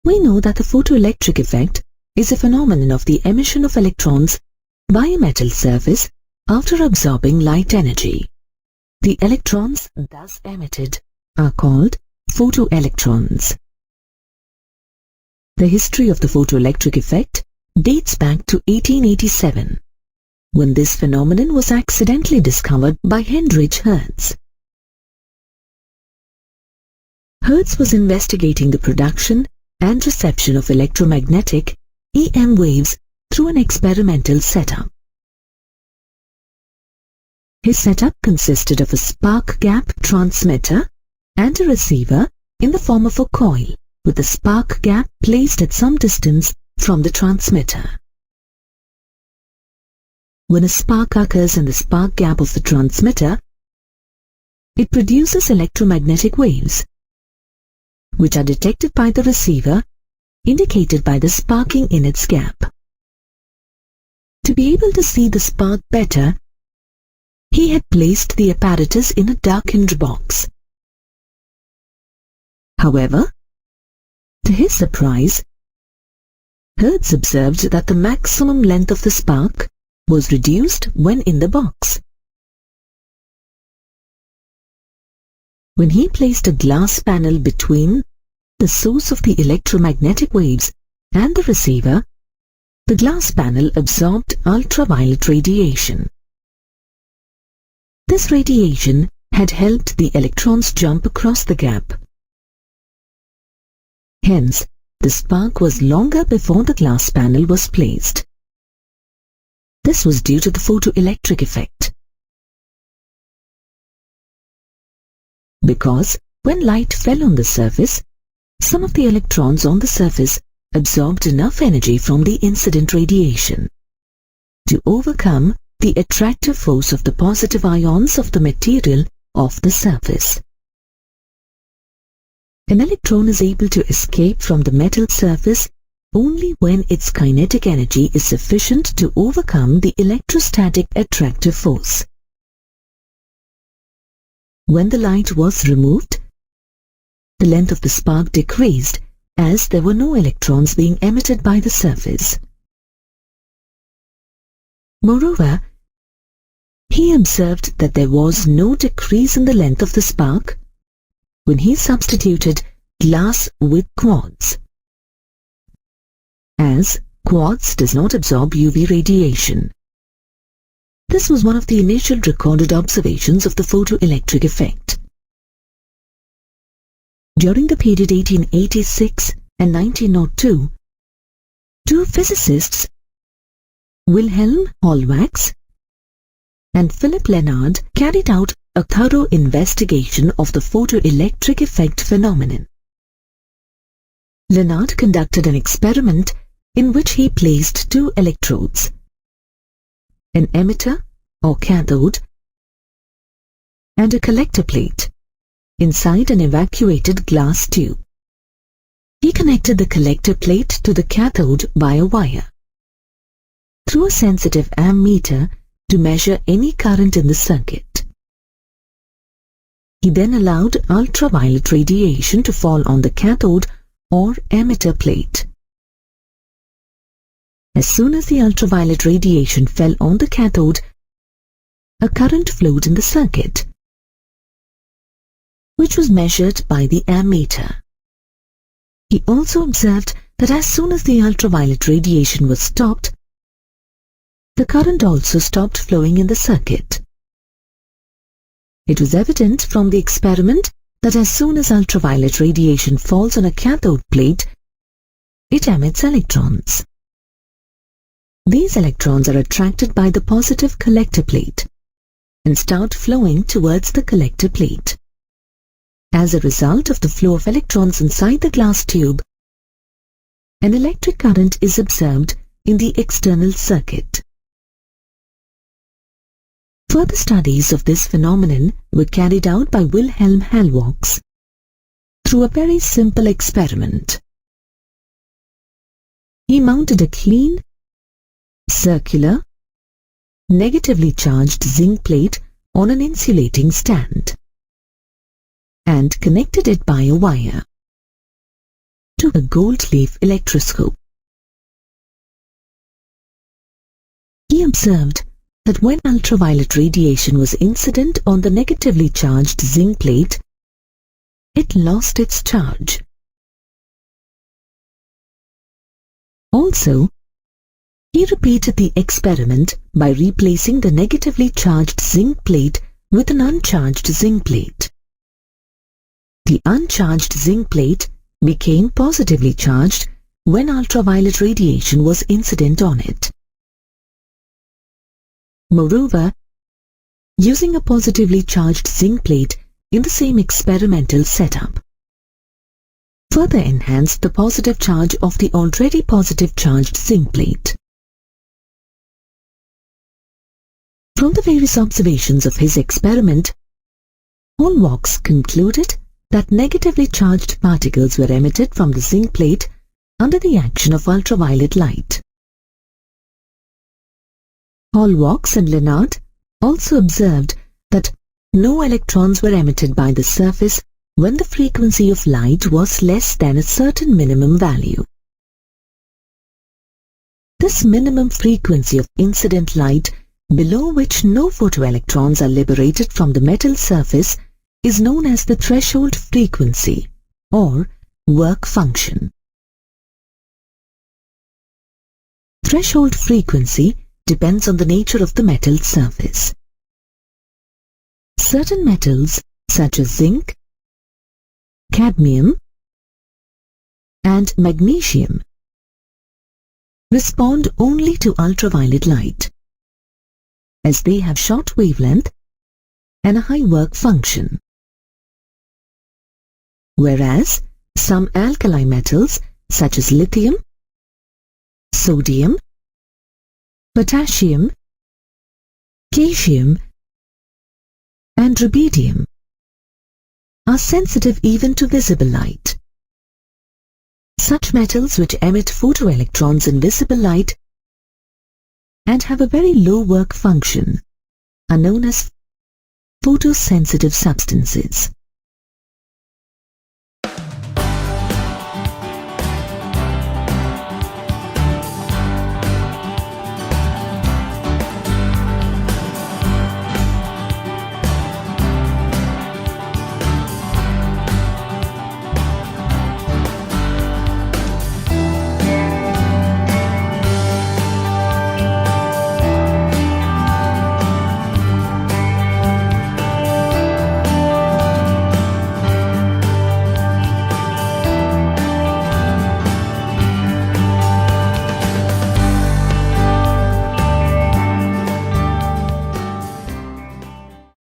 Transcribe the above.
We know that the photoelectric effect is a phenomenon of the emission of electrons by a metal surface after absorbing light energy. The electrons thus emitted are called photoelectrons. The history of the photoelectric effect dates back to 1887, when this phenomenon was accidentally discovered by Heinrich Hertz. Hertz was investigating the production and reception of electromagnetic EM waves through an experimental setup. His setup consisted of a spark gap transmitter and a receiver in the form of a coil with the spark gap placed at some distance from the transmitter. When a spark occurs in the spark gap of the transmitter, it produces electromagnetic waves, which are detected by the receiver, indicated by the sparking in its gap. To be able to see the spark better, he had placed the apparatus in a darkened box. However, to his surprise, Hertz observed that the maximum length of the spark was reduced when in the box. When he placed a glass panel between the source of the electromagnetic waves and the receiver, the glass panel absorbed ultraviolet radiation. This radiation had helped the electrons jump across the gap. Hence, the spark was longer before the glass panel was placed. This was due to the photoelectric effect. Because when light fell on the surface, some of the electrons on the surface absorbed enough energy from the incident radiation to overcome the attractive force of the positive ions of the material of the surface. An electron is able to escape from the metal surface only when its kinetic energy is sufficient to overcome the electrostatic attractive force. When the light was removed, the length of the spark decreased as there were no electrons being emitted by the surface. Moreover, he observed that there was no decrease in the length of the spark when he substituted glass with quartz, as quartz does not absorb UV radiation. This was one of the initial recorded observations of the photoelectric effect. During the period 1886 and 1902, two physicists, Wilhelm Hollwachs and Philipp Lenard, carried out a thorough investigation of the photoelectric effect phenomenon. Lenard conducted an experiment in which he placed two electrodes, an emitter or cathode, and a collector plate inside an evacuated glass tube. He connected the collector plate to the cathode by a wire through a sensitive ammeter to measure any current in the circuit. He then allowed ultraviolet radiation to fall on the cathode or emitter plate. As soon as the ultraviolet radiation fell on the cathode, a current flowed in the circuit, which was measured by the ammeter. He also observed that as soon as the ultraviolet radiation was stopped, the current also stopped flowing in the circuit. It was evident from the experiment that as soon as ultraviolet radiation falls on a cathode plate, it emits electrons. These electrons are attracted by the positive collector plate and start flowing towards the collector plate. As a result of the flow of electrons inside the glass tube, an electric current is observed in the external circuit. Further studies of this phenomenon were carried out by Wilhelm Hollwachs through a very simple experiment. He mounted a clean, circular, negatively charged zinc plate on an insulating stand and connected it by a wire took a gold leaf electroscope. He observed that when ultraviolet radiation was incident on the negatively charged zinc plate, it lost its charge. Also, he repeated the experiment by replacing the negatively charged zinc plate with an uncharged zinc plate. The uncharged zinc plate became positively charged when ultraviolet radiation was incident on it. Moreover, using a positively charged zinc plate in the same experimental setup further enhanced the positive charge of the already positive charged zinc plate. From the various observations of his experiment, Hallwachs concluded that negatively charged particles were emitted from the zinc plate under the action of ultraviolet light. Hallwachs and Lenard also observed that no electrons were emitted by the surface when the frequency of light was less than a certain minimum value. This minimum frequency of incident light below which no photoelectrons are liberated from the metal surface is known as the threshold frequency or work function. Threshold frequency depends on the nature of the metal surface. Certain metals such as zinc, cadmium, and magnesium respond only to ultraviolet light, as they have short wavelength and a high work function. Whereas some alkali metals such as lithium, sodium, potassium, calcium, and rubidium are sensitive even to visible light. Such metals which emit photoelectrons in visible light and have a very low work function are known as photosensitive substances.